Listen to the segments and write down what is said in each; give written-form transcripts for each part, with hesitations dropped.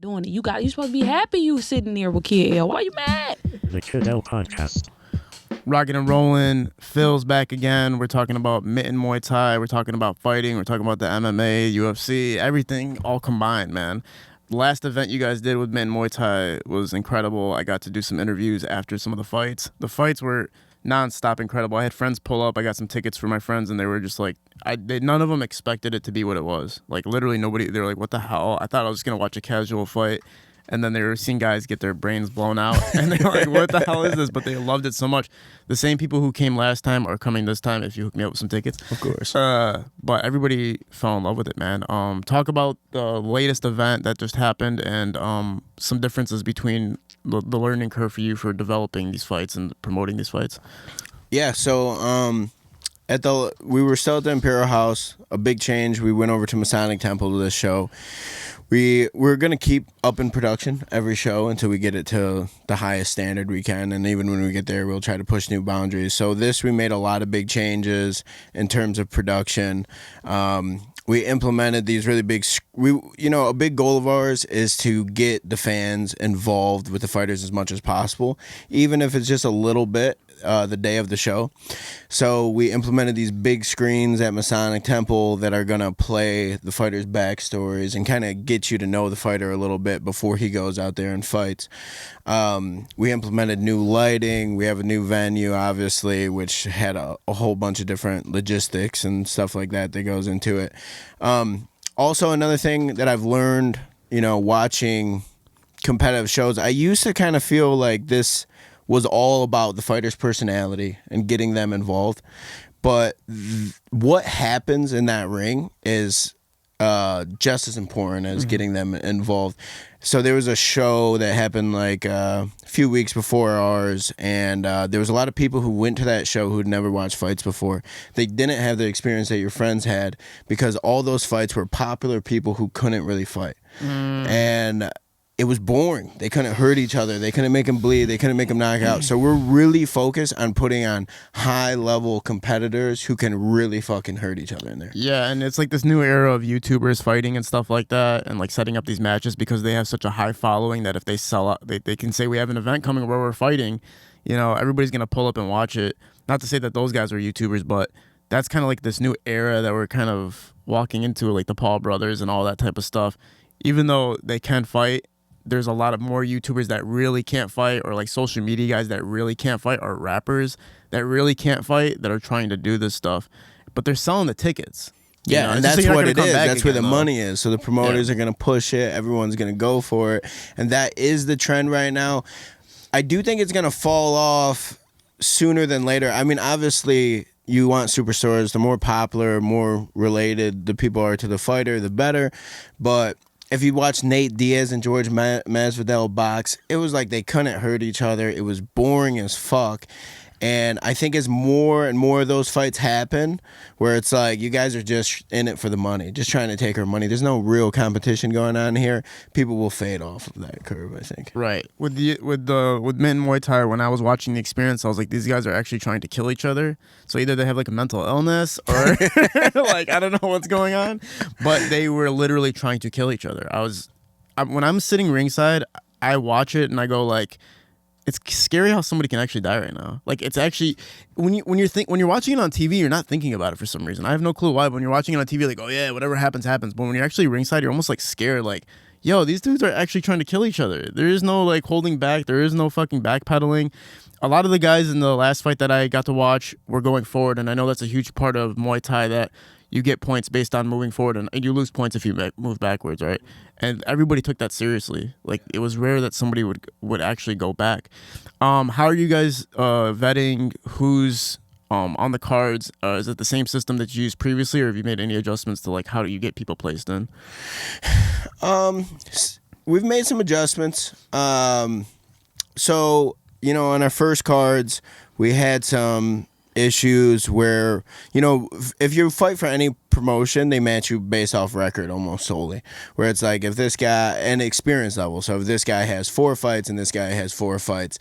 doing it. You supposed to be happy you sitting there with Kid L. Why you mad? The Kid L Podcast. Rocking and rolling. Phil's back again. We're talking about Mitten Muay Thai. We're talking about fighting. We're talking about the MMA, UFC, everything all combined, man. The last event you guys did with Mitten Muay Thai was incredible. I got to do some interviews after some of the fights. The fights were non-stop incredible. I had friends pull up. I got some tickets for my friends, and they were just like, none of them expected it to be what it was. Like, literally nobody, they were like, what the hell? I thought I was going to watch a casual fight. And then they were seeing guys get their brains blown out. And they were like, what the hell is this? But they loved it so much. The same people who came last time are coming this time if you hook me up with some tickets. Of course. But everybody fell in love with it, man. Talk about the latest event that just happened and some differences between the learning curve for you for developing these fights and promoting these fights. Yeah, so we were still at the Imperial House. A big change. We went over to Masonic Temple to this show. We're going to keep up in production every show until we get it to the highest standard we can. And even when we get there, we'll try to push new boundaries. So we made a lot of big changes in terms of production. We implemented these really big, a big goal of ours is to get the fans involved with the fighters as much as possible, even if it's just a little bit. The day of the show. So we implemented these big screens at Masonic Temple that are going to play the fighters' backstories and kind of get you to know the fighter a little bit before he goes out there and fights. We implemented new lighting. We have a new venue, obviously, which had a whole bunch of different logistics and stuff like that goes into it. Also, another thing that I've learned, watching competitive shows, I used to kind of feel like this was all about the fighter's personality and getting them involved. But what happens in that ring is just as important as getting them involved. So there was a show that happened like a few weeks before ours, and there was a lot of people who went to that show who'd never watched fights before. They didn't have the experience that your friends had because all those fights were popular people who couldn't really fight. And it was boring. They couldn't hurt each other. They couldn't make them bleed. They couldn't make them knock out. So we're really focused on putting on high-level competitors who can really fucking hurt each other in there. Yeah, and it's like this new era of YouTubers fighting and stuff like that and like setting up these matches because they have such a high following that if they sell out, they can say we have an event coming where we're fighting, everybody's going to pull up and watch it. Not to say that those guys are YouTubers, but that's kind of like this new era that we're kind of walking into, like the Paul brothers and all that type of stuff. Even though they can fight, there's a lot of more YouTubers that really can't fight, or like social media guys that really can't fight, or rappers that really can't fight that are trying to do this stuff, but they're selling the tickets. Yeah, and that's what it is. That's where the money is. So the promoters are going to push it. Everyone's going to go for it. And that is the trend right now. I do think it's going to fall off sooner than later. I mean, obviously, you want superstars. The more popular, more related the people are to the fighter, the better. But if you watch Nate Diaz and George Masvidal box, it was like they couldn't hurt each other. It was boring as fuck. And I think as more and more of those fights happen, where it's like you guys are just in it for the money, just trying to take our money. There's no real competition going on here. People will fade off of that curve, I think. Right. With Mitten Muay Thai, when I was watching the experience, I was like, these guys are actually trying to kill each other. So either they have like a mental illness or like I don't know what's going on, but they were literally trying to kill each other. When I'm sitting ringside, I watch it and I go like, it's scary how somebody can actually die right now. Like it's actually when you're watching it on TV, you're not thinking about it for some reason. I have no clue why. But when you're watching it on TV, like, oh yeah, whatever happens, happens. But when you're actually ringside, you're almost like scared. Like, yo, these dudes are actually trying to kill each other. There is no like holding back. There is no fucking backpedaling. A lot of the guys in the last fight that I got to watch were going forward, and I know that's a huge part of Muay Thai that you get points based on moving forward, and you lose points if you move backwards, right? And everybody took that seriously. Like, it was rare that somebody would actually go back. How are you guys vetting who's on the cards? Is it the same system that you used previously, or have you made any adjustments to, like, how do you get people placed in? We've made some adjustments. So, on our first cards, we had some issues where, if you fight for any promotion, they match you based off record almost solely, where it's like if this guy and experience level, so if this guy has 4 fights and this guy has 4 fights,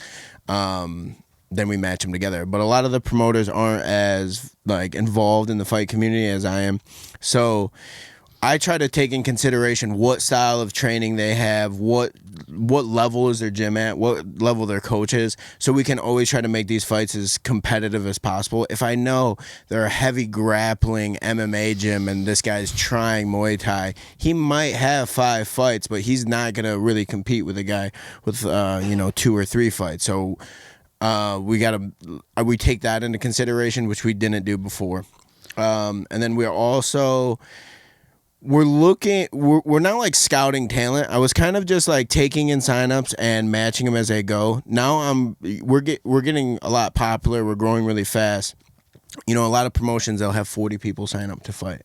then we match them together. But a lot of the promoters aren't as like involved in the fight community as I am, so I try to take in consideration what style of training they have, what level is their gym at, what level their coach is, so we can always try to make these fights as competitive as possible. If I know they're a heavy grappling MMA gym and this guy's trying Muay Thai, he might have 5 fights, but he's not gonna really compete with a guy with 2 or 3 fights. So we take that into consideration, which we didn't do before. And then we're not like scouting talent. I was kind of just like taking in signups and matching them as they go. Now we're getting a lot popular. We're growing really fast. A lot of promotions, they'll have 40 people sign up to fight,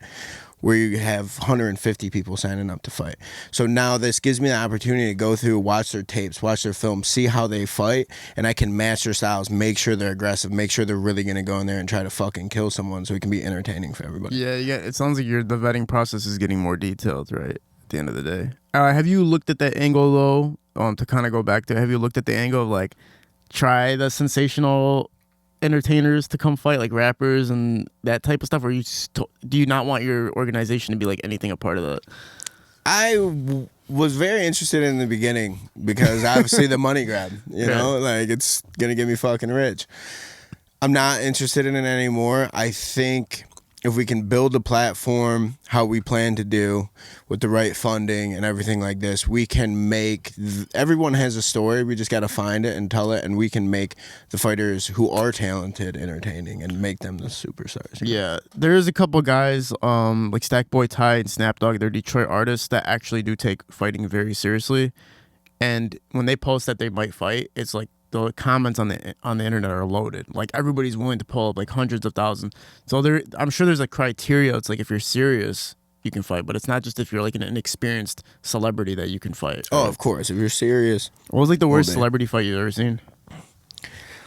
where you have 150 people signing up to fight. So now this gives me the opportunity to go through, watch their tapes, watch their films, see how they fight, and I can match their styles, make sure they're aggressive, make sure they're really going to go in there and try to fucking kill someone so it can be entertaining for everybody. Yeah. It sounds like the vetting process is getting more detailed, right? At the end of the day. Have you looked at that angle, though, to kind of go back to, have you looked at the angle of, like, try the sensational entertainers to come fight, like rappers and that type of stuff, or do you not want your organization to be like anything a part of that? I was very interested in the beginning because obviously the money grab, like it's gonna get me fucking rich. I'm not interested in it anymore. I think if we can build a platform how we plan to do with the right funding and everything like this, we can make everyone has a story. We just got to find it and tell it, and we can make the fighters who are talented entertaining and make them the superstars. Yeah, there's a couple guys like Stackboy Ty and Snapdog. They're Detroit artists that actually do take fighting very seriously, and when they post that they might fight, it's like the comments on the internet are loaded. Like everybody's willing to pull up like hundreds of thousands. So I'm sure there's a criteria. It's like if you're serious, you can fight, but it's not just if you're like an inexperienced celebrity that you can fight. Right? Oh, of course. If you're serious. What was like the worst celebrity fight you've ever seen?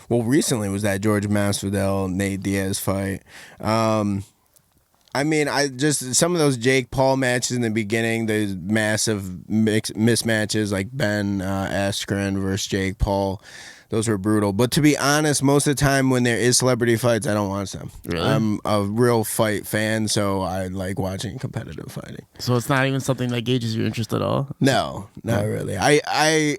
Well, recently was that George Masvidal Nate Diaz fight. I mean, some of those Jake Paul matches in the beginning, the massive mismatches like Ben Askren versus Jake Paul. Those were brutal. But to be honest, most of the time when there is celebrity fights, I don't watch them. Really? I'm a real fight fan, so I like watching competitive fighting. So it's not even something that gauges your interest at all? No, not really. I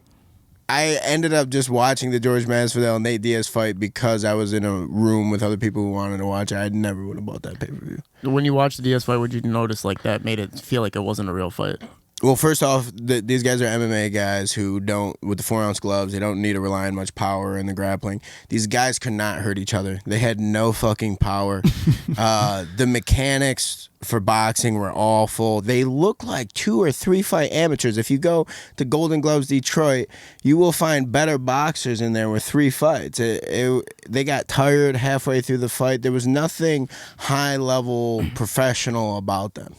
ended up just watching the George Masvidal and Nate Diaz fight because I was in a room with other people who wanted to watch it. I never would have bought that pay-per-view. When you watched the Diaz fight, would you notice like that made it feel like it wasn't a real fight? Well, first off, these guys are MMA guys who don't, with the 4-ounce gloves, they don't need to rely on much power in the grappling. These guys could not hurt each other. They had no fucking power. The mechanics for boxing were awful. They look like 2 or 3 fight amateurs. If you go to Golden Gloves Detroit, you will find better boxers in there with 3 fights. They got tired halfway through the fight. There was nothing high-level professional about them,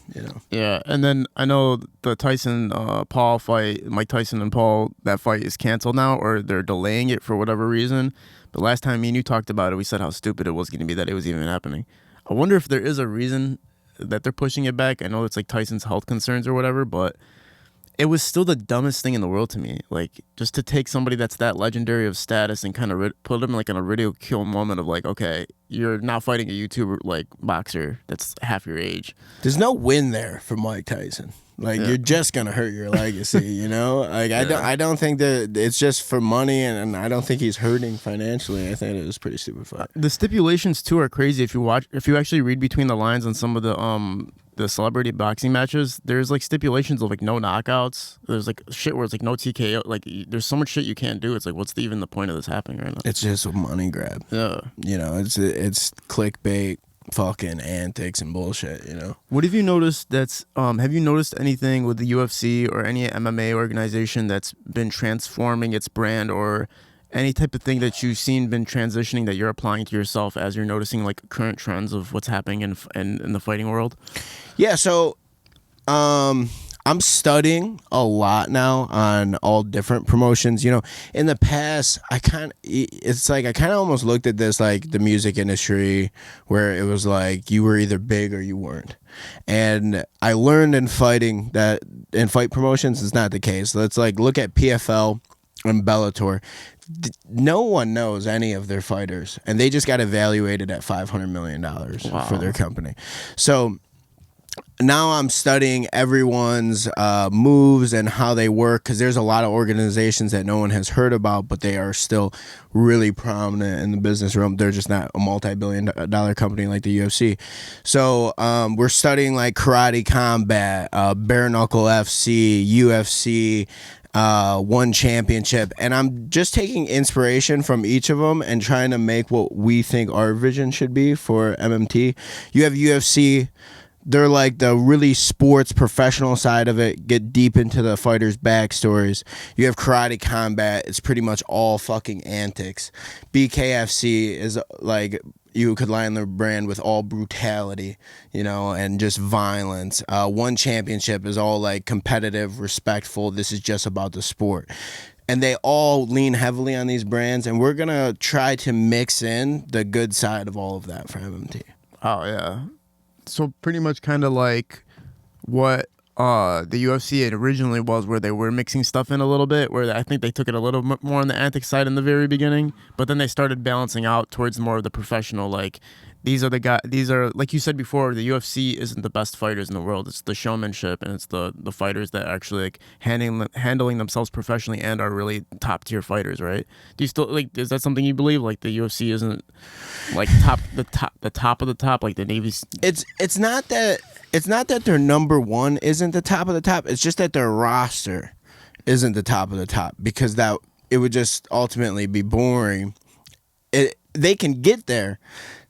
Yeah, and then I know the Tyson-Paul fight, Mike Tyson and Paul, that fight is canceled now, or they're delaying it for whatever reason. But last time me and you talked about it, we said how stupid it was going to be that it was even happening. I wonder if there is a reason that they're pushing it back. I know it's like Tyson's health concerns or whatever, but it was still the dumbest thing in the world to me. Like, just to take somebody that's that legendary of status and kind of put him like in a ridicule moment of like, okay, you're now fighting a YouTuber like boxer that's half your age. There's no win there for Mike Tyson. Like, you're just gonna hurt your legacy, Like, I don't think that it's just for money, and I don't think he's hurting financially. I think it was pretty stupid fight. The stipulations too are crazy. If you actually read between the lines on some of the celebrity boxing matches, there's like stipulations of like no knockouts. There's like shit where it's like no TKO. Like there's so much shit you can't do. It's like, what's even the point of this happening right now? It's just a money grab. Yeah, it's clickbait. Fucking antics and bullshit, What have you noticed have you noticed anything with the UFC or any MMA organization that's been transforming its brand, or any type of thing that you've seen been transitioning that you're applying to yourself as you're noticing like current trends of what's happening in the fighting world? Yeah, so I'm studying a lot now on all different promotions. In the past, I kind of almost looked at this like the music industry, where it was like you were either big or you weren't. And I learned in fighting that in fight promotions, it's not the case. Let's like look at PFL and Bellator. No one knows any of their fighters, and they just got evaluated at $500 million for their company. So now I'm studying everyone's moves and how they work, because there's a lot of organizations that no one has heard about, but they are still really prominent in the business realm. They're just not a multi-billion-dollar company like the UFC. So we're studying like Karate Combat, Bare Knuckle FC, UFC, One Championship, and I'm just taking inspiration from each of them and trying to make what we think our vision should be for MMT. You have UFC. They're like the really sports professional side of it, get deep into the fighters' backstories. You have Karate Combat. It's pretty much all fucking antics. BKFC is like, you could line the brand with all brutality, you know, and just violence. One Championship is all like competitive, respectful. This is just about the sport. And they all lean heavily on these brands, and we're going to try to mix in the good side of all of that for MMT. Oh, yeah. So pretty much kind of like what the UFC originally was, where they were mixing stuff in a little bit, where I think they took it a little bit more on the antic side in the very beginning, but then they started balancing out towards more of the professional, like these are the guys, these are, like you said before, the UFC isn't the best fighters in the world. It's the showmanship, and it's the fighters that are actually like handling themselves professionally and are really top tier fighters, right? Do you still like, is that something you believe, like the UFC isn't like the top of the top, like the Navy's? It's not that their number one isn't the top of the top. It's just that their roster isn't the top of the top, because that it would just ultimately be boring. They can get there,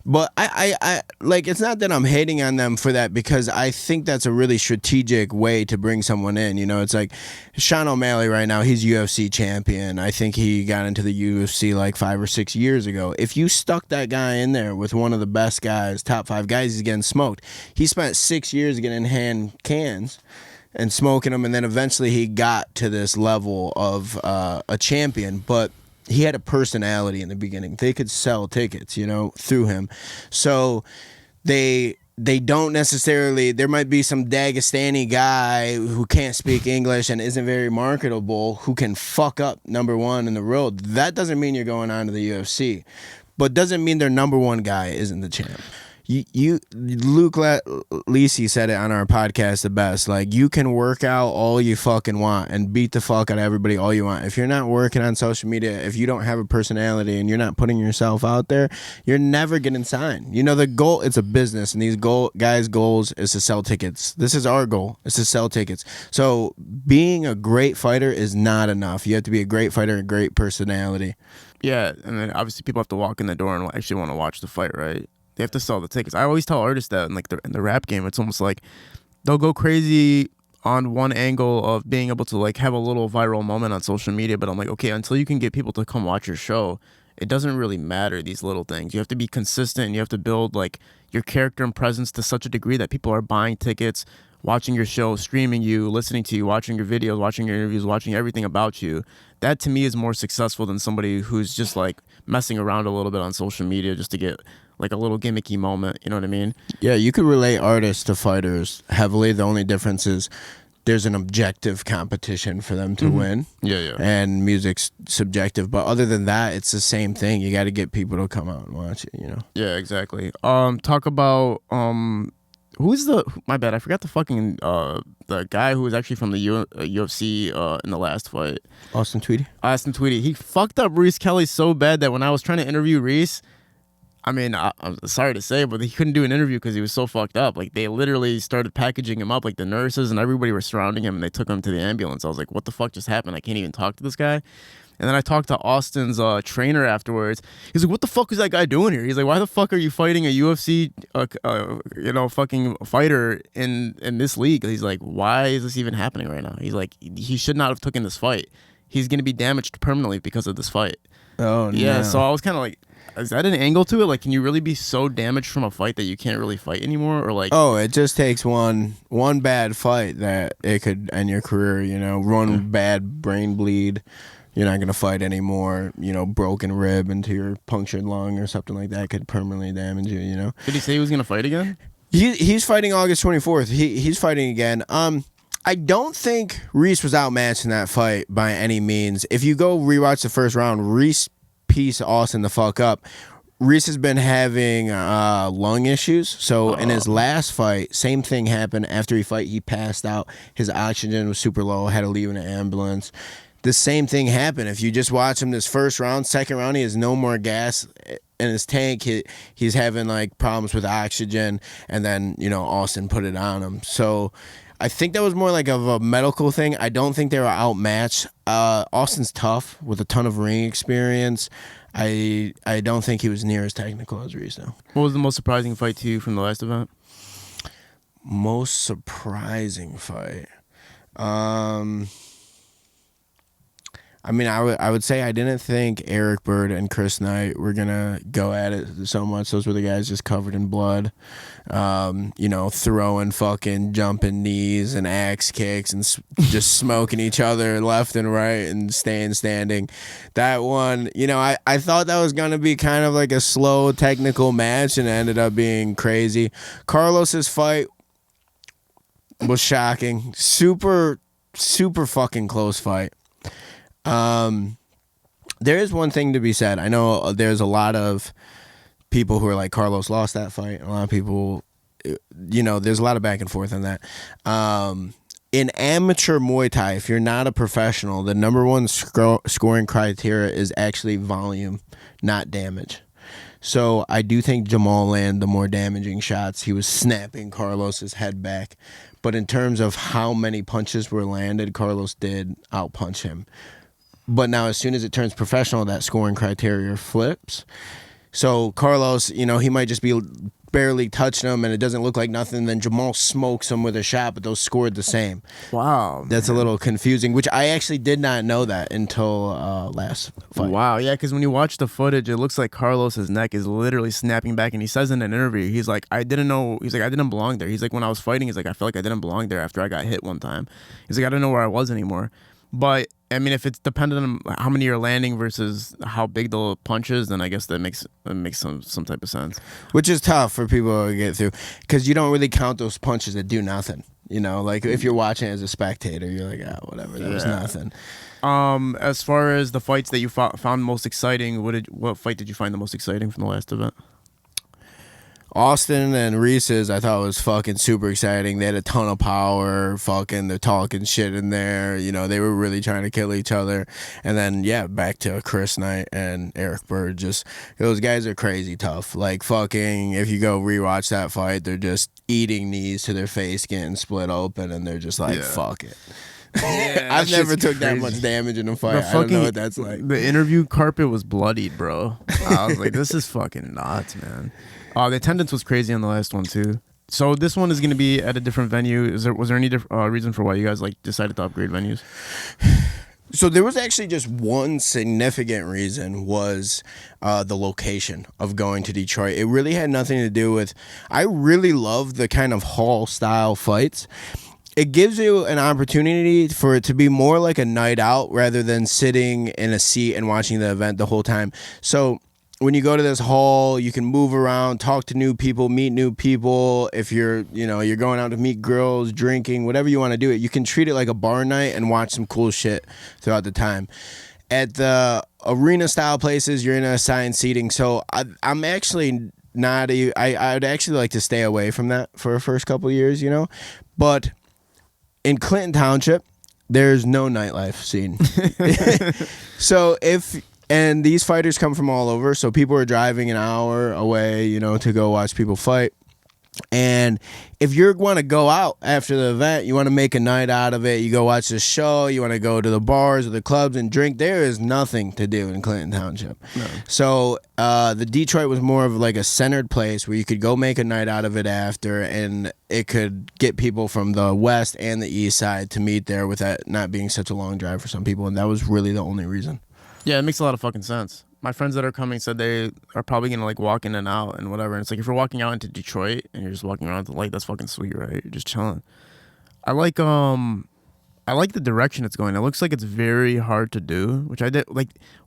but I like, it's not that I'm hating on them for that, because I think that's a really strategic way to bring someone in. You know, it's like Sean O'Malley right now, he's UFC champion. I think he got into the UFC like 5 or 6 years ago. If you stuck that guy in there with one of the best guys, top 5 guys, he's getting smoked. He spent 6 years getting in hand cans and smoking them, and then eventually he got to this level of a champion. But he had a personality in the beginning. They could sell tickets, you know, through him. So they don't necessarily, there might be some Dagestani guy who can't speak English and isn't very marketable who can fuck up number one in the world. That doesn't mean you're going on to the UFC, but doesn't mean their number one guy isn't the champ. Luke Lisi said it on our podcast the best. Like, you can work out all you fucking want and beat the fuck out of everybody all you want. If you're not working on social media, if you don't have a personality and you're not putting yourself out there, you're never getting signed. You know, the goal, it's a business, and these guys' goals is to sell tickets. This is our goal, is to sell tickets. So being a great fighter is not enough. You have to be a great fighter and a great personality. Yeah, and then obviously people have to walk in the door and actually want to watch the fight, right? They have to sell the tickets. I always tell artists that in like in the rap game, it's almost like they'll go crazy on one angle of being able to like have a little viral moment on social media, but I'm like, okay, until you can get people to come watch your show, it doesn't really matter, these little things. You have to be consistent, and you have to build like your character and presence to such a degree that people are buying tickets, watching your show, streaming you, listening to you, watching your videos, watching your interviews, watching everything about you. That to me is more successful than somebody who's just like messing around a little bit on social media just to get like a little gimmicky moment. You know what I mean? Yeah, you could relate artists to fighters heavily. The only difference is there's an objective competition for them to win. Yeah. And music's subjective. But other than that, it's the same thing. You got to get people to come out and watch it, you know? Yeah, exactly. Talk about who's the, my bad, I forgot the fucking the guy who was actually from the UFC in the last fight. Austin Tweedy. He fucked up Reese Kelly so bad that when I was trying to interview Reese, I mean, I'm sorry to say, but he couldn't do an interview because he was so fucked up. Like, they literally started packaging him up. Like, the nurses and everybody were surrounding him, and they took him to the ambulance. I was like, what the fuck just happened? I can't even talk to this guy. And then I talked to Austin's trainer afterwards. He's like, what the fuck is that guy doing here? He's like, why the fuck are you fighting a UFC, fucking fighter in this league? He's like, why is this even happening right now? He's like, he should not have taken this fight. He's going to be damaged permanently because of this fight. Oh, yeah, no. so I was kind of like, is that an angle to it? Like, can you really be so damaged from a fight that you can't really fight anymore? Or like, oh, it just takes one bad fight that it could end your career, you know, one bad brain bleed. You're not going to fight anymore, you know, broken rib into your punctured lung or something like that could permanently damage you, you know. Did he say he was going to fight again? He's fighting August 24th. He's fighting again. I don't think Reese was outmatched in that fight by any means. If you go rewatch the first round, Reese pieced Austin the fuck up. Reese has been having lung issues. So in his last fight, same thing happened. After he passed out. His oxygen was super low. Had to leave in an ambulance. The same thing happened. If you just watch him this first round, second round, he has no more gas in his tank. He's having like problems with oxygen, and then Austin put it on him. So I think that was more like of a medical thing. I don't think they were outmatched. Austin's tough with a ton of ring experience. I don't think he was near as technical as Reese though. What was the most surprising fight to you from the last event? Most surprising fight. I mean, I would say I didn't think Eric Bird and Chris Knight were gonna go at it so much. Those were the guys just covered in blood, throwing fucking jumping knees and axe kicks and just smoking each other left and right and staying standing. That one, I thought that was gonna be kind of like a slow technical match, and it ended up being crazy. Carlos's fight was shocking. Super, super fucking close fight. There is one thing to be said. I know there's a lot of people who are like, Carlos lost that fight. A lot of people, there's a lot of back and forth on that. In amateur Muay Thai, if you're not a professional, the number one scoring criteria is actually volume, not damage. So I do think Jamal landed the more damaging shots. He was snapping Carlos's head back. But in terms of how many punches were landed, Carlos did outpunch him. But now as soon as it turns professional, that scoring criteria flips. So Carlos, he might just be barely touching him and it doesn't look like nothing. Then Jamal smokes him with a shot, but those scored the same. Wow. That's a little confusing, which I actually did not know that until last fight. Wow, yeah, because when you watch the footage, it looks like Carlos's neck is literally snapping back, and he says in an interview, he's like, I didn't belong there. He's like, when I was fighting, he's like, I felt like I didn't belong there after I got hit one time. He's like, I didn't know where I was anymore. But I mean, if it's dependent on how many you're landing versus how big the punch is, then I guess that makes some type of sense. Which is tough for people to get through, because you don't really count those punches that do nothing. Like if you're watching as a spectator, you're like, whatever, that was nothing. As far as the fights that you found most exciting, what fight did you find the most exciting from the last event? Austin and Reese's, I thought was fucking super exciting. They had a ton of power. They're talking shit in there. They were really trying to kill each other. And then, back to Chris Knight and Eric Bird. Just, those guys are crazy tough. Like, fucking, if you go rewatch that fight, they're just eating knees to their face, getting split open, and they're just like, fuck it. Yeah, I've never took that much damage in a fight. I don't know what that's like. The interview carpet was bloodied, bro. I was like, this is fucking nuts, man. The attendance was crazy on the last one too. So this one is going to be at a different venue. Was there any reason for why you guys decided to upgrade venues? So there was actually just one significant reason, was the location of going to Detroit. It really had nothing to do with. I really love the kind of hall style fights. It gives you an opportunity for it to be more like a night out rather than sitting in a seat and watching the event the whole time. So when you go to this hall, you can move around, talk to new people, meet new people. If you're going out to meet girls, drinking, whatever you want to do it, you can treat it like a bar night and watch some cool shit throughout the time. At the arena style places, you're in assigned seating. So I'm actually not I'd actually like to stay away from that for the first couple of years, But in Clinton Township, there's no nightlife scene. And these fighters come from all over, so people are driving an hour away, to go watch people fight. And if you want to go out after the event, you want to make a night out of it, you go watch the show, you want to go to the bars or the clubs and drink, there is nothing to do in Clinton Township. No. So the Detroit was more of like a centered place where you could go make a night out of it after, and it could get people from the west and the east side to meet there with that not being such a long drive for some people, and that was really the only reason. Yeah, it makes a lot of fucking sense. My friends that are coming said they are probably going to walk in and out and whatever. And it's like, if you're walking out into Detroit and you're just walking around the lake, that's fucking sweet, right? You're just chilling. I like the direction it's going. It looks like it's very hard to do, which I did.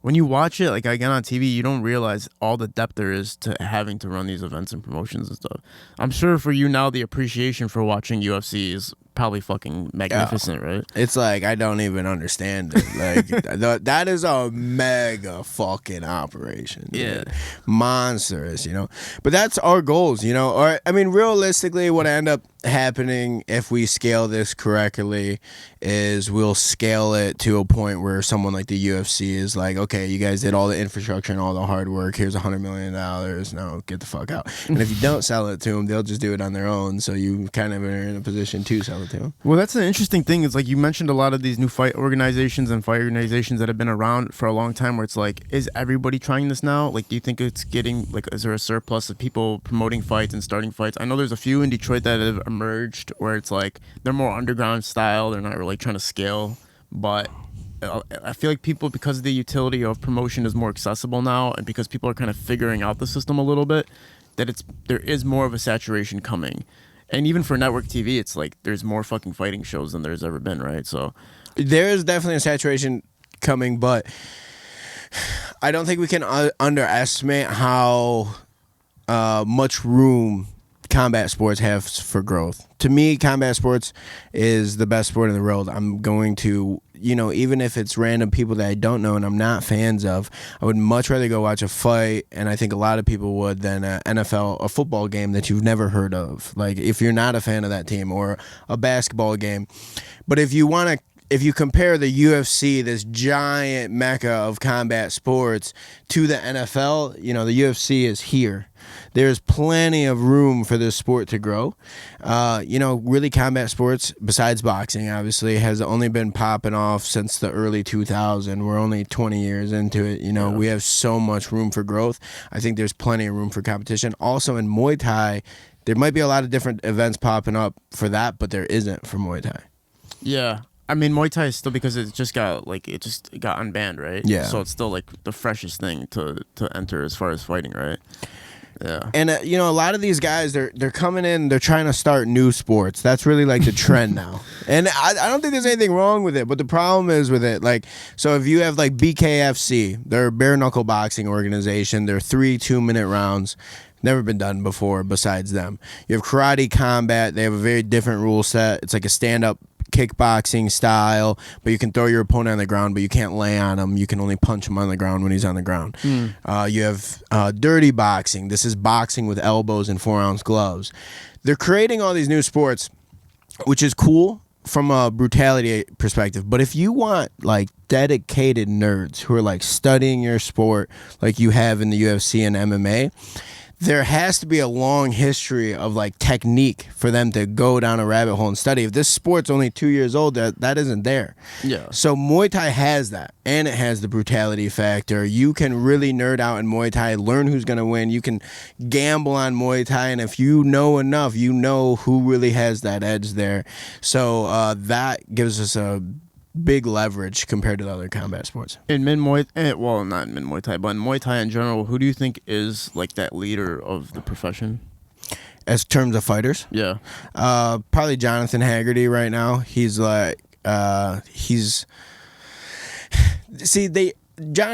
When you watch it, again on TV, you don't realize all the depth there is to having to run these events and promotions and stuff. I'm sure for you now, the appreciation for watching UFC is probably fucking magnificent, right? It's like I don't even understand it. Like that is a mega fucking operation. Dude. Yeah. Monstrous, you know. But that's our goals, you know. Or I mean, realistically, what end up happening if we scale this correctly is we'll scale it to a point where someone like the UFC is like, okay, you guys did all the infrastructure and all the hard work. Here's $100 million. No, get the fuck out. And if you don't sell it to them, they'll just do it on their own. So you kind of are in a position to sell it to them. Well, that's an interesting thing. Is like you mentioned a lot of these new fight organizations and fight organizations that have been around for a long time. Where it's like, is everybody trying this now? Like, do you think it's getting like, is there a surplus of people promoting fights and starting fights? I know there's a few in Detroit that have emerged where it's like they're more underground style. They're not really trying to scale, but I feel like people, because the utility of promotion is more accessible now, and because people are kind of figuring out the system a little bit, that there is more of a saturation coming. And even for network TV, it's like there's more fucking fighting shows than there's ever been, right? So there is definitely a saturation coming, but I don't think we can underestimate how much room combat sports have for growth. To me, combat sports is the best sport in the world. I'm going to, you know, even if it's random people that I don't know and I'm not fans of, I would much rather go watch a fight, and I think a lot of people would, than a football game that you've never heard of. Like, if you're not a fan of that team, or a basketball game. But if you compare the UFC, this giant mecca of combat sports, to the NFL, you know, the UFC is here. There's plenty of room for this sport to grow. You know, really, combat sports, besides boxing, obviously, has only been popping off since the early 2000s. We're only 20 years into it. You know, we have so much room for growth. I think there's plenty of room for competition. Also, in Muay Thai, there might be a lot of different events popping up for that, but there isn't for Muay Thai. yeah. I mean, Muay Thai is still, because it just got unbanned, right? Yeah. So it's still like the freshest thing to enter as far as fighting, right? Yeah. And you know, a lot of these guys, they're coming in, they're trying to start new sports. That's really like the trend now. And I don't think there's anything wrong with it, but the problem is with it, like, so if you have like BKFC, they're a bare knuckle boxing organization. They're 3 2-minute rounds. Never been done before besides them. You have Karate Combat. They have a very different rule set. It's like a stand-up kickboxing style, but you can throw your opponent on the ground, but you can't lay on him. You can only punch him on the ground when he's on the ground. You have dirty boxing. This is boxing with elbows and 4-ounce gloves. They're creating all these new sports, which is cool from a brutality perspective. But if you want like dedicated nerds who are like studying your sport like you have in the UFC and MMA, there has to be a long history of like technique for them to go down a rabbit hole and study. If this sport's only 2 years old, that isn't there. Yeah. So Muay Thai has that, and it has the brutality factor. You can really nerd out in Muay Thai, learn who's going to win. You can gamble on Muay Thai, and if you know enough, you know who really has that edge there. So that gives us a big leverage compared to the other combat sports. In Muay, well, not in Muay Thai, but in Muay Thai in general, who do you think is like that leader of the profession? As terms of fighters? Yeah. Probably Jonathan Haggerty right now. He's like, John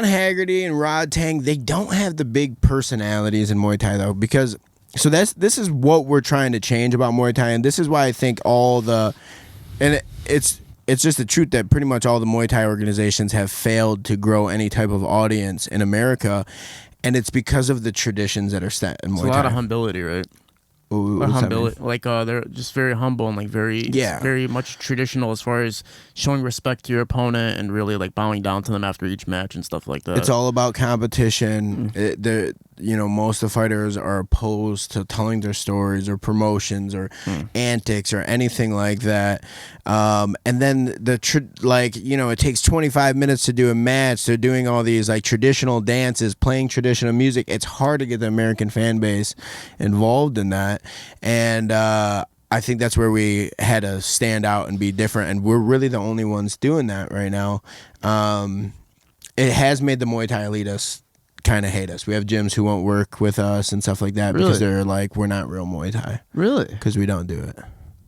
Haggerty and Rod Tang, they don't have the big personalities in Muay Thai though, because, so this is what we're trying to change about Muay Thai, and this is why I think it's just the truth that pretty much all the Muay Thai organizations have failed to grow any type of audience in America, and it's because of the traditions that are set in Muay Thai. It's a lot of humility, right? Ooh, Humility, like they're just very humble and like very much traditional as far as showing respect to your opponent and really like bowing down to them after each match and stuff like that. It's all about competition. Most of the fighters are opposed to telling their stories or promotions or antics or anything like that. And then it takes 25 minutes to do a match. They're doing all these like traditional dances, playing traditional music. It's hard to get the American fan base involved in that. And I think that's where we had to stand out and be different. And we're really the only ones doing that right now. It has made the Muay Thai elitists kind of hate us. We have gyms who won't work with us and stuff like that because they're like, we're not real Muay Thai. Really? Because we don't do it.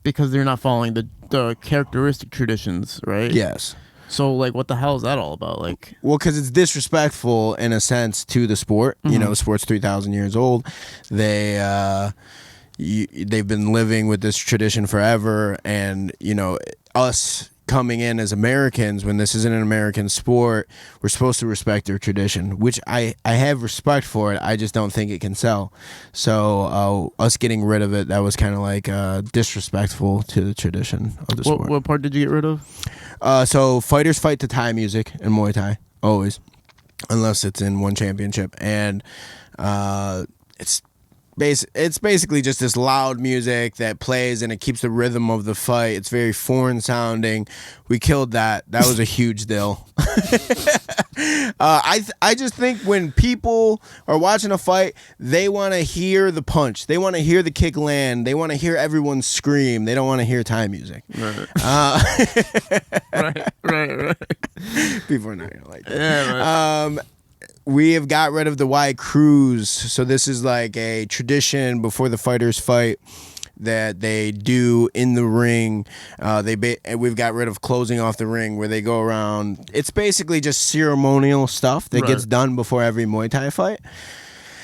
Because they're not following the characteristic traditions, right? Yes. So, like, what the hell is that all about? Like, well, because it's disrespectful in a sense to the sport. You know, the sport's 3,000 years old. They, they've been living with this tradition forever, and us coming in as Americans when this isn't an American sport, we're supposed to respect their tradition, which I have respect for it. I just don't think it can sell. So us getting rid of it, that was kind of like disrespectful to the tradition of the sport. What part did you get rid of? So fighters fight to Thai music and Muay Thai, always, unless it's in one championship. And it's basically just this loud music that plays and it keeps the rhythm of the fight. It's very foreign sounding. We killed that. That was a huge deal. I just think when people are watching a fight, they want to hear the punch. They want to hear the kick land. They want to hear everyone scream. They don't want to hear Thai music. Right. Right. People are not going to like that. Yeah, right. We have got rid of the Y Cruise. So this is like a tradition before the fighters fight that they do in the ring. We've got rid of closing off the ring where they go around. It's basically just ceremonial stuff that gets done before every Muay Thai fight.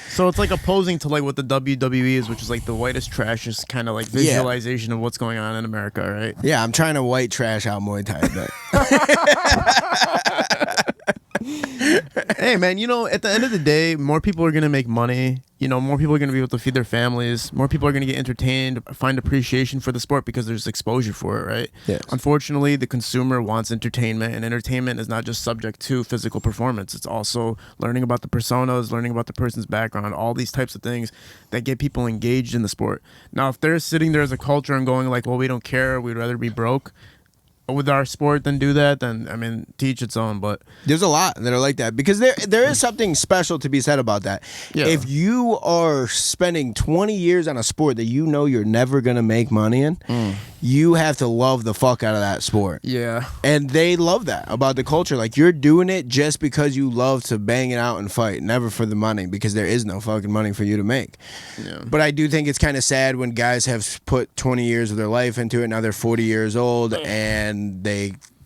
So it's like opposing to like what the WWE is, which is like the whitest trashest kind of like visualization of what's going on in America, right? Yeah, I'm trying to white trash out Muay Thai a bit. Hey man, at the end of the day, more people are gonna make money. More people are gonna be able to feed their families. More people are gonna get entertained, find appreciation for the sport because there's exposure for it, right? Yes. Unfortunately, the consumer wants entertainment, and entertainment is not just subject to physical performance. It's also learning about the personas, learning about the person's background, all these types of things that get people engaged in the sport. Now, if they're sitting there as a culture and going like, well, we don't care, we'd rather be broke with our sport than do that, then I mean, teach its own. But there's a lot that are like that because there is something special to be said about that. Yeah. If you are spending 20 years on a sport that you're never gonna make money in, you have to love the fuck out of that sport. Yeah. And they love that about the culture. Like, you're doing it just because you love to bang it out and fight, never for the money, because there is no fucking money for you to make. Yeah. But I do think it's kind of sad when guys have put 20 years of their life into it. Now they're 40 years old and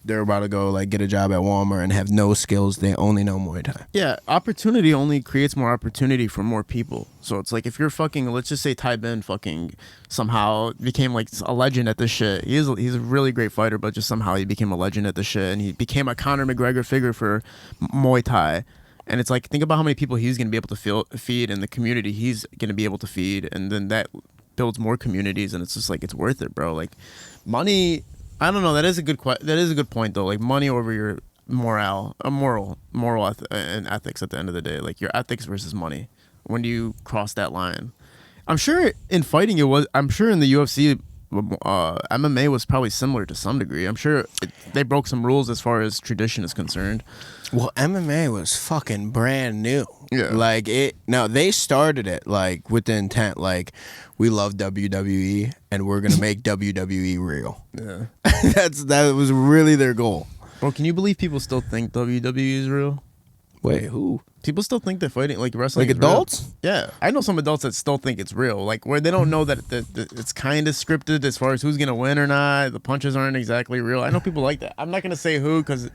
they're about to go like get a job at Walmart and have no skills. They only know Muay Thai. Yeah, opportunity only creates more opportunity for more people. So it's like if you're fucking, let's just say Tai Ben fucking somehow became like a legend at this shit. He's a really great fighter, but just somehow he became a legend at this shit, and he became a Conor McGregor figure for Muay Thai. And it's like, think about how many people he's going to be able to feed, and the community he's going to be able to feed, and then that builds more communities, and it's just like, it's worth it, bro. Like, money, I don't know. That is a good point though. Like, money over your moral and ethics at the end of the day. Like, your ethics versus money. When do you cross that line? I'm sure in fighting I'm sure in the UFC, MMA was probably similar to some degree. I'm sure they broke some rules as far as tradition is concerned. Well, MMA was fucking brand new. Yeah. Like, they started it like with the intent, like, we love WWE and we're gonna make WWE real. Yeah. That was really their goal. Bro, can you believe people still think WWE is real? Wait, who? People still think that fighting, like wrestling, Like is real. adults? Yeah, I know some adults that still think it's real, like where they don't know that it's kind of scripted as far as who's gonna win or not. The punches aren't exactly real. I know people like that. I'm not gonna say who because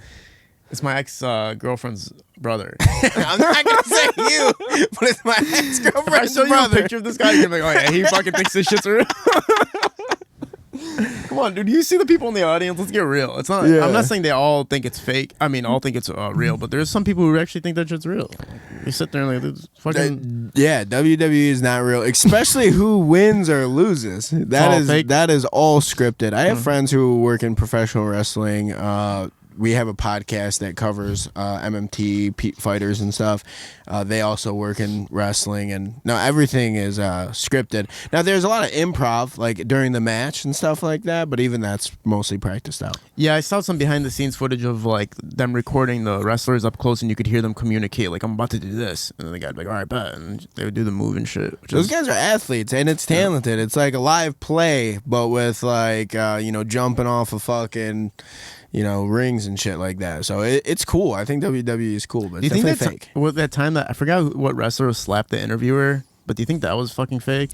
it's my ex girlfriend's brother. I'm not gonna say you, but it's my ex-girlfriend's If I show brother. you a picture of this guy, you're gonna be like, oh yeah, he fucking thinks this shit's real. Come on, dude. You see the people in the audience? Let's get real. It's not. Yeah. I'm not saying they all think it's fake. I mean, all think it's real, but there's some people who actually think that shit's real. You sit there and like, this fucking. Yeah, WWE is not real, especially who wins or loses. That is all scripted. I have friends who work in professional wrestling. We have a podcast that covers MMT fighters and stuff. They also work in wrestling, and now everything is scripted. Now there's a lot of improv, like during the match and stuff like that, but even that's mostly practiced out. Yeah, I saw some behind the scenes footage of like them recording the wrestlers up close, and you could hear them communicate, like, I'm about to do this, and then the guy'd be like, all right, bet, and they would do the move and shit. Those guys are athletes, and it's talented. It's like a live play, but with like jumping off a fucking rings and shit like that. So it's cool. I think WWE is cool, but it's definitely fake. With that time that I forgot what wrestler slapped the interviewer, but do you think that was fucking fake?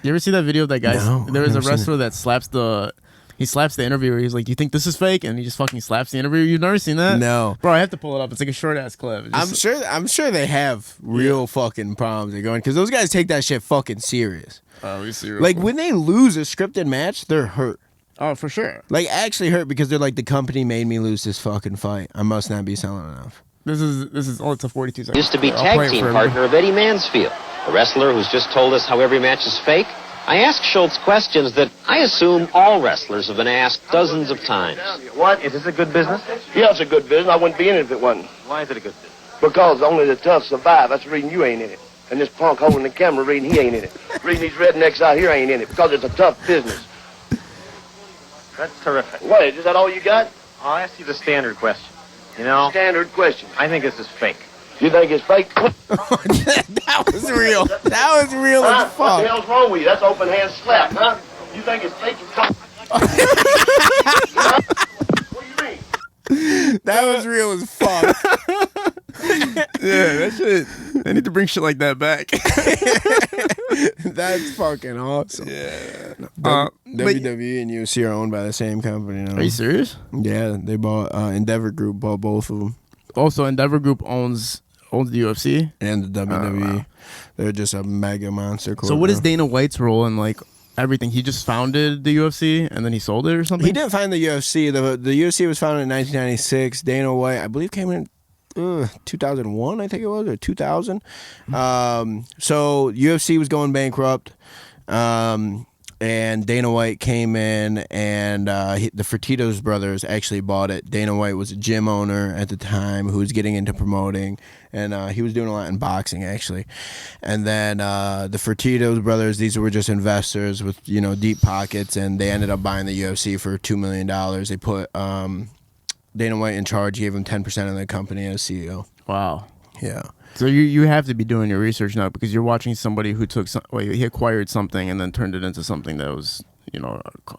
You ever see that video of that guy? No, There was a I've never seen wrestler that slaps the He slaps the interviewer. He's like, "You think this is fake?" And he just fucking slaps the interviewer. You've never seen that? No. Bro, I have to pull it up. It's like a short ass clip. I'm sure they have real fucking problems they're going, because those guys take that shit fucking serious. Oh, we see. Like when they lose a scripted match, they're hurt. Oh, for sure. Like actually hurt, because they're like, the company made me lose this fucking fight. I must not be selling enough. This is it's a 42 seconds. Used to be tag team partner of Eddie Mansfield, the wrestler who's just told us how every match is fake. I asked Schultz questions that I assume all wrestlers have been asked dozens of times. What? Is this a good business? Yeah, it's a good business. I wouldn't be in it if it wasn't. Why is it a good business? Because only the tough survive. That's the reason you ain't in it. And this punk holding the camera reading he ain't in it. Reading these rednecks out here ain't in it. Because it's a tough business. That's terrific. What, is that all you got? I'll ask you the standard question. You know, Standard question. I think this is fake. You think it's fake? That was real. That was real Huh? as What the fuck. hell's wrong with you? That's open hand slap, huh? You think it's fake? Huh? What do you mean? That was real as fuck. Yeah, that shit. They need to bring shit like that back. That's fucking awesome. Yeah. WWE and UFC are owned by the same company now. Are you serious? Yeah, they bought Endeavor Group bought both of them, Also, Endeavor Group owns the UFC. and the WWE. wow. They're just a mega monster. So what is now. Dana White's role in like everything? He just founded the UFC and then he sold it or something? He didn't find the UFC. The UFC was founded in 1996. Dana White, I believe, came in 2001, I think it was, or 2000. So UFC was going bankrupt. And Dana White came in, and the Fertitos brothers actually bought it. Dana White was a gym owner at the time who was getting into promoting, and he was doing a lot in boxing, actually. And then the Fertitos brothers, these were just investors with, deep pockets, and they ended up buying the UFC for $2 million. They put Dana White in charge, gave him 10% of the company as CEO. Wow. Yeah. So you have to be doing your research now because you're watching somebody who he acquired something and then turned it into something that was,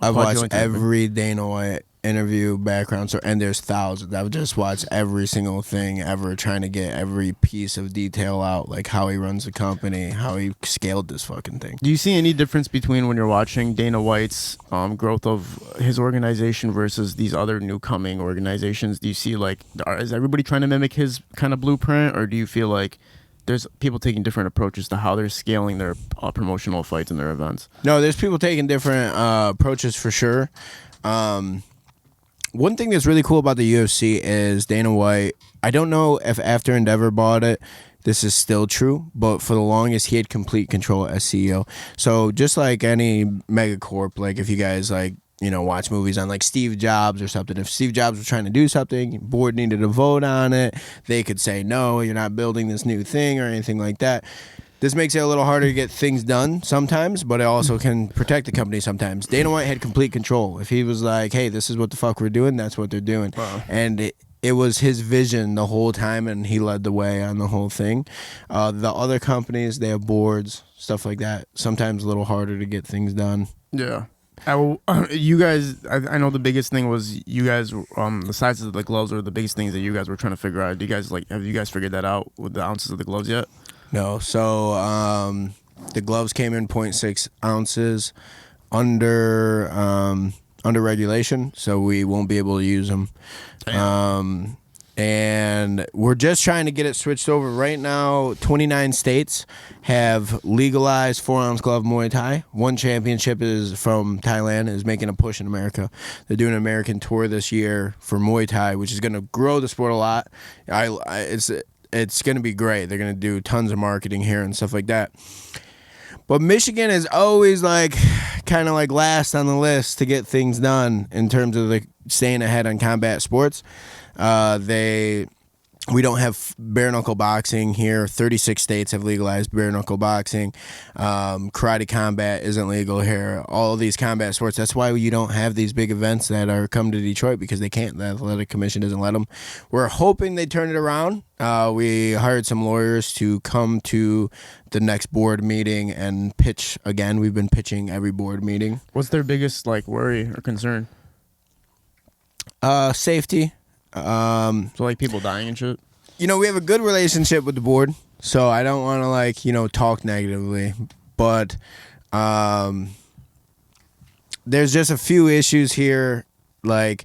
I've watched every Dana White interview, background, and there's thousands. I've just watched every single thing ever, trying to get every piece of detail out, like how he runs the company, how he scaled this fucking thing. Do you see any difference between when you're watching Dana White's growth of his organization versus these other new coming organizations? Do you see is everybody trying to mimic his kind of blueprint, or do you feel like there's people taking different approaches to how they're scaling their promotional fights and their events? No, there's people taking different approaches for sure. One thing that's really cool about the UFC is Dana White, I don't know if after Endeavor bought it, this is still true, but for the longest, he had complete control as CEO. So just like any megacorp, like if you guys watch movies on like Steve Jobs or something, if Steve Jobs was trying to do something, board needed to vote on it, they could say, no, you're not building this new thing or anything like that. This makes it a little harder to get things done sometimes, but it also can protect the company sometimes. Dana White had complete control. If he was like, hey, this is what the fuck we're doing, that's what they're doing. Wow. And it was his vision the whole time, and he led the way on the whole thing. The other companies, they have boards, stuff like that. Sometimes a little harder to get things done. Yeah. You guys, I know the biggest thing was you guys, the sizes of the gloves were the biggest things that you guys were trying to figure out. Do you guys have you guys figured that out with the ounces of the gloves yet? No, so the gloves came in 0.6 ounces under regulation, so we won't be able to use them. And we're just trying to get it switched over. Right now, 29 states have legalized 4-ounce glove Muay Thai. One championship is from Thailand, is making a push in America. They're doing an American tour this year for Muay Thai, which is going to grow the sport a lot. It's going to be great. They're going to do tons of marketing here and stuff like that. But Michigan is always kind of last on the list to get things done in terms of staying ahead on combat sports. We don't have bare knuckle boxing here. 36 states have legalized bare knuckle boxing. Karate combat isn't legal here. All of these combat sports. That's why you don't have these big events that are come to Detroit, because they can't. The athletic commission doesn't let them. We're hoping they turn it around. We hired some lawyers to come to the next board meeting and pitch again. We've been pitching every board meeting. What's their biggest worry or concern? Safety. So people dying and shit? We have a good relationship with the board, so I don't want to talk negatively, but there's just a few issues here. Like,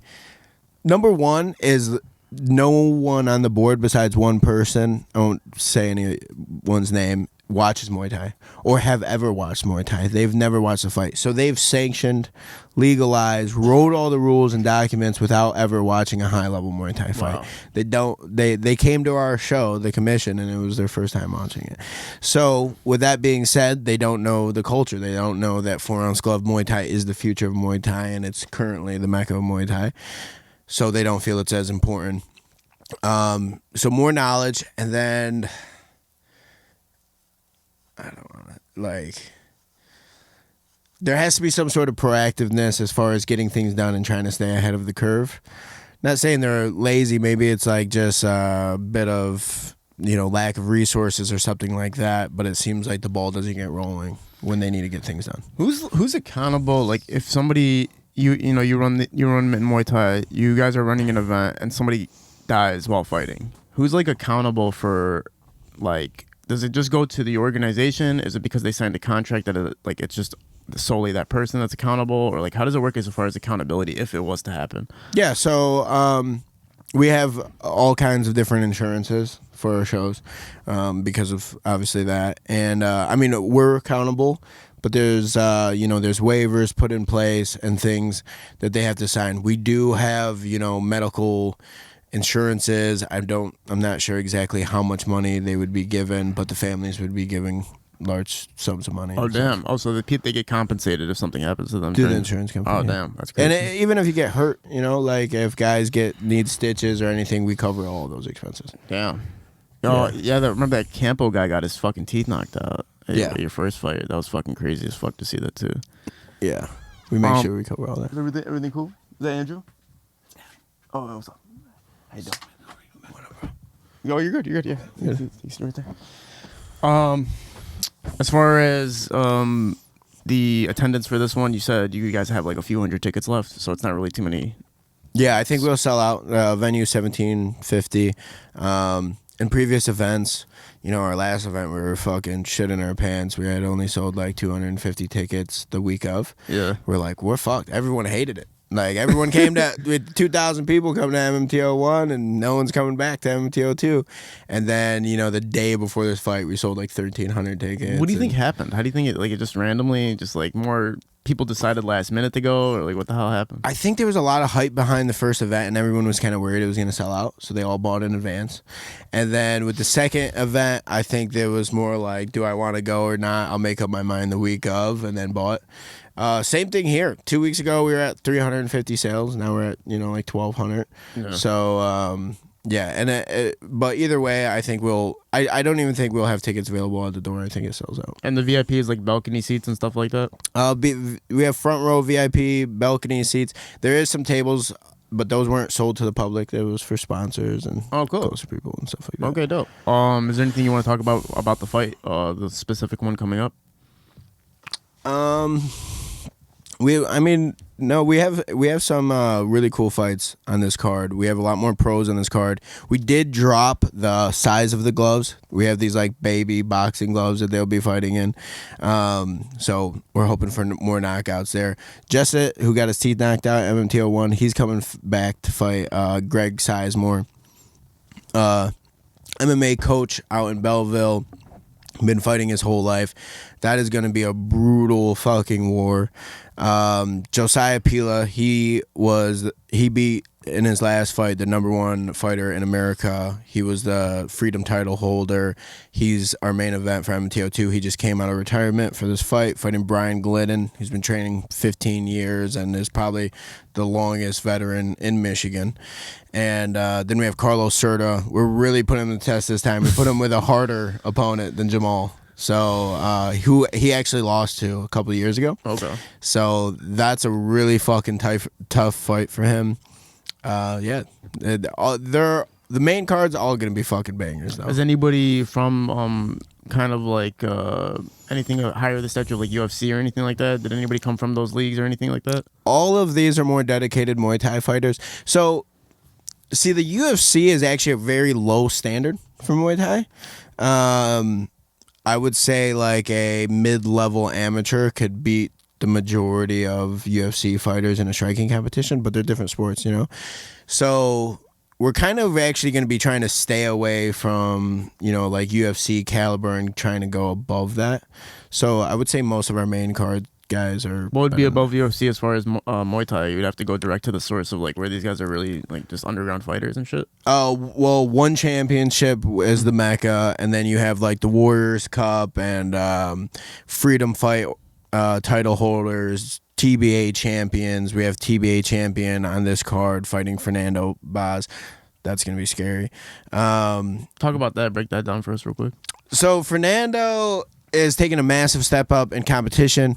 number one is no one on the board besides one person, I won't say anyone's name, watches Muay Thai or have ever watched Muay Thai. They've never watched a fight. So they've sanctioned, legalized, wrote all the rules and documents without ever watching a high-level Muay Thai fight. Wow. They came to our show, the commission, and it was their first time watching it. So with that being said, they don't know the culture. They don't know that 4-ounce glove Muay Thai is the future of Muay Thai, and it's currently the mecca of Muay Thai. So they don't feel it's as important. So more knowledge, and then I don't want to, like, there has to be some sort of proactiveness as far as getting things done and trying to stay ahead of the curve. Not saying they're lazy. Maybe it's like just a bit of, lack of resources or something like that. But it seems like the ball doesn't get rolling when they need to get things done. Who's accountable? Like, if somebody you run Mitten Muay Thai, you guys are running an event and somebody dies while fighting. Who's like accountable for, like? Does it just go to the organization? Is it because they signed a contract that it's just solely that person that's accountable? Or like, how does it work as far as accountability if it was to happen? Yeah, so we have all kinds of different insurances for our shows because of obviously that. And we're accountable, but there's there's waivers put in place and things that they have to sign. We do have, medical insurances. I'm not sure exactly how much money they would be given, but the families would be giving large sums of money. Oh damn! Oh, so they get compensated if something happens to them. Do the insurance company? Oh damn, that's crazy. And even if you get hurt, like if guys need stitches or anything, we cover all of those expenses. Damn. Oh yeah, remember that Campo guy got his fucking teeth knocked out. Yeah, your first fight. That was fucking crazy as fuck to see that too. Yeah, we make sure we cover all that. Everything cool? Is that Andrew? Oh, what's up? How you doing? Whatever. Oh, you're good. You're good. Yeah. You sit right there. As far as the attendance for this one, you said you guys have like a few hundred tickets left, so it's not really too many. Yeah, I think we'll sell out. Venue 1750. In previous events, our last event, we were fucking shit in our pants. We had only sold like 250 tickets the week of. Yeah. We're like, we're fucked. Everyone hated it. Like, everyone came with 2,000 people come to MMTO1, and no one's coming back to MMTO2. And then, the day before this fight, we sold like 1,300 tickets. What do you think happened? How do you think it just randomly, just like more people decided last minute to go, or like what the hell happened? I think there was a lot of hype behind the first event, and everyone was kind of worried it was going to sell out, so they all bought in advance. And then with the second event, I think there was more like, do I want to go or not? I'll make up my mind the week of, and then bought. Same thing here. 2 weeks ago, we were at 350 sales. Now we're at, like 1,200. Yeah. So, but either way, I think I don't even think we'll have tickets available at the door. I think it sells out. And the VIP is like balcony seats and stuff like that? We have front row VIP, balcony seats. There is some tables, but those weren't sold to the public. It was for sponsors and closer people and stuff like that. Okay, dope. Is there anything you want to talk about the fight, the specific one coming up? We have some really cool fights on this card. We have a lot more pros on this card. We did drop the size of the gloves. We have these like baby boxing gloves that they'll be fighting in. So we're hoping for more knockouts there. Jesset, who got his teeth knocked out at MMTO1, he's coming back to fight Greg Sizemore. MMA coach out in Belleville. Been fighting his whole life. That is going to be a brutal fucking war. Josiah Pila, he beat in his last fight the #1 fighter in America. He was the freedom title holder. He's our main event for MTO2. He just came out of retirement for this fight, fighting Brian Glidden. He's been training 15 years and is probably the longest veteran in Michigan. And then we have Carlos Cerda. We're really putting him to the test this time. We put him with a harder opponent than Jamal. So who he actually lost to a couple of years ago. Okay. So that's a really fucking tough fight for him. The main cards all gonna be fucking bangers though. Is anybody from kind of like anything higher the stature of like UFC or anything like that? Did anybody come from those leagues or anything like that? All of these are more dedicated Muay Thai fighters. So see, the UFC is actually a very low standard for Muay Thai. I would say like a mid-level amateur could beat the majority of UFC fighters in a striking competition, but they're different sports, you know? So we're kind of actually going to be trying to stay away from, you know, like UFC caliber and trying to go above that. So I would say most of our main card guys are... What would be above UFC as far as Muay Thai? You'd have to go direct to the source of like where these guys are really like just underground fighters and shit. Well, one championship is the Mecca, and then you have like the Warriors Cup and Freedom Fight title holders, TBA champions. We have TBA champion on this card fighting Fernando Baz. That's gonna be scary. Talk about that. Break that down for us real quick. So Fernando is taking a massive step up in competition.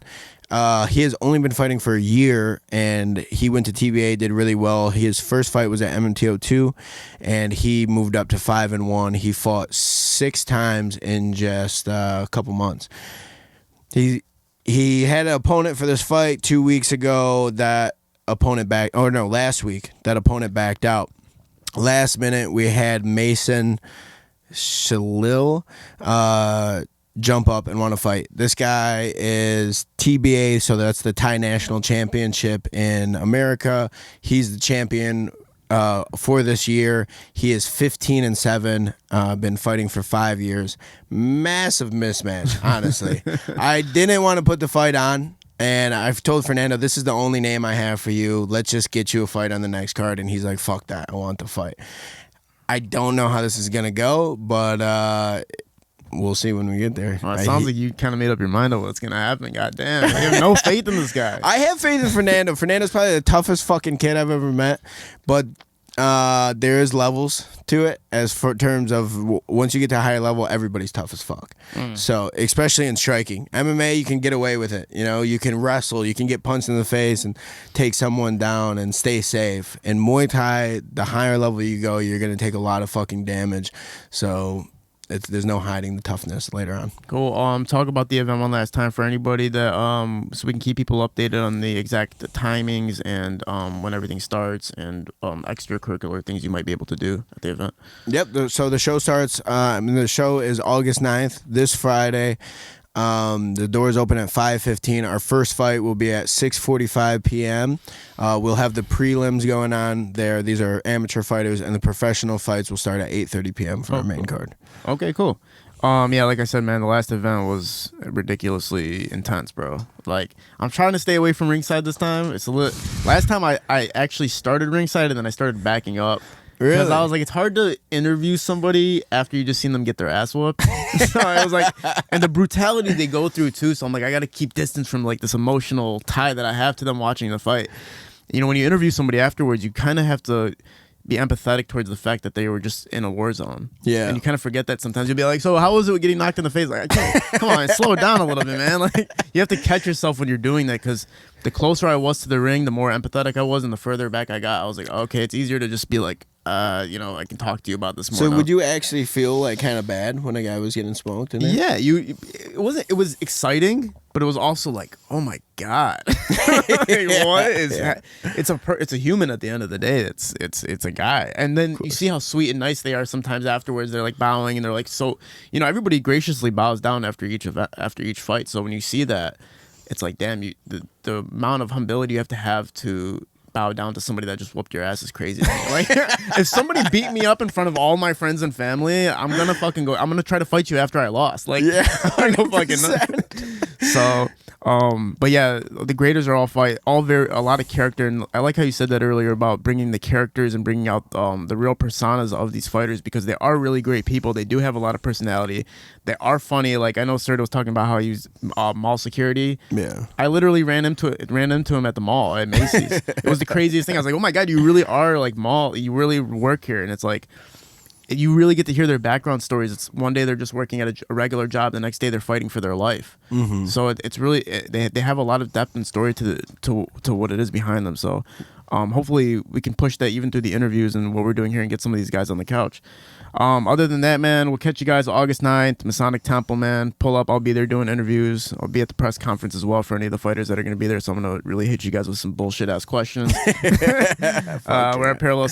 He has only been fighting for a year, and he went to TBA, did really well. His first fight was at MMTO2, and he moved up to 5-1. He fought 6 times in just a couple months. He had an opponent for this fight 2 weeks ago. That opponent last week. That opponent backed out. Last minute, we had Mason Shalil jump up and want to fight. This guy is TBA, so that's the Thai National Championship in America. He's the champion for this year. He is 15-7, been fighting for 5 years. Massive mismatch, honestly. I didn't want to put the fight on, and I've told Fernando, this is the only name I have for you. Let's just get you a fight on the next card. And he's like, fuck that. I want the fight. I don't know how this is going to go, but we'll see when we get there. Well, it sounds like you kind of made up your mind on what's going to happen. God damn. You have no faith in this guy. I have faith in Fernando. Fernando's probably the toughest fucking kid I've ever met. But there is levels to it as for terms of once you get to a higher level, everybody's tough as fuck. So especially in striking. MMA, you can get away with it. You know, you can wrestle, you can get punched in the face and take someone down and stay safe. In Muay Thai, the higher level you go, you're going to take a lot of fucking damage. So there's no hiding the toughness later on. Cool. Talk about the event one last time for anybody that so we can keep people updated on the exact timings and when everything starts and extracurricular things you might be able to do at the event. Yep. So the show starts. The show is August 9th, this Friday. The doors open at 5:15. Our first fight will be at 6:45 p.m. We'll have the prelims going on there. These are amateur fighters, and the professional fights will start at 8:30 p.m. for our main card. Okay, cool. Yeah, like I said, man, the last event was ridiculously intense, bro. Like, I'm trying to stay away from ringside this time. It's a little. Last time I actually started ringside, and then I started backing up. Really? Because I was like, it's hard to interview somebody after you just seen them get their ass whooped. So I was like, and the brutality they go through too. So I'm like, I got to keep distance from like this emotional tie that I have to them watching the fight. You know, when you interview somebody afterwards, you kind of have to be empathetic towards the fact that they were just in a war zone. Yeah. And you kind of forget that sometimes. You'll be like, so how was it with getting knocked in the face? Like, come on, slow it down a little bit, man. Like, you have to catch yourself when you're doing that, because the closer I was to the ring, the more empathetic I was, and the further back I got, I was like, okay, it's easier to just be like, you know, I can talk to you about this more. So now. would you actually feel like kind of bad when a guy was getting smoked in there? Yeah, it was exciting, but it was also like, oh my god, like, what is it's a human at the end of the day. It's a guy, and then you see how sweet and nice they are. Sometimes afterwards, they're like bowing, and they're like, so, you know, everybody graciously bows down after each fight. So when you see that, it's like, damn, the amount of humility you have to bow down to somebody that just whooped your ass is crazy. Like, if somebody beat me up in front of all my friends and family, I'm gonna try to fight you after I lost. Like, Yeah, I don't fucking know. So, but yeah, the graders are a lot of character, and I like how you said that earlier about bringing the characters and bringing out the real personas of these fighters, because they are really great people. They do have a lot of personality. They are funny. Like, I know Serta was talking about how he was mall security. Yeah. I literally ran into him at the mall at Macy's. It was the craziest thing. I was like, oh my god, you really are like you really work here. And it's like, you really get to hear their background stories. It's one day they're just working at a regular job, the next day they're fighting for their life. Mm-hmm. So it's really, they have a lot of depth and story to what it is behind them. So hopefully we can push that even through the interviews and what we're doing here and get some of these guys on the couch. Other than that, man, we'll catch you guys August 9th, Masonic Temple, man. Pull up. I'll be there doing interviews. I'll be at the press conference as well for any of the fighters that are going to be there. So I'm going to really hit you guys with some bullshit ass questions. We're at Parallel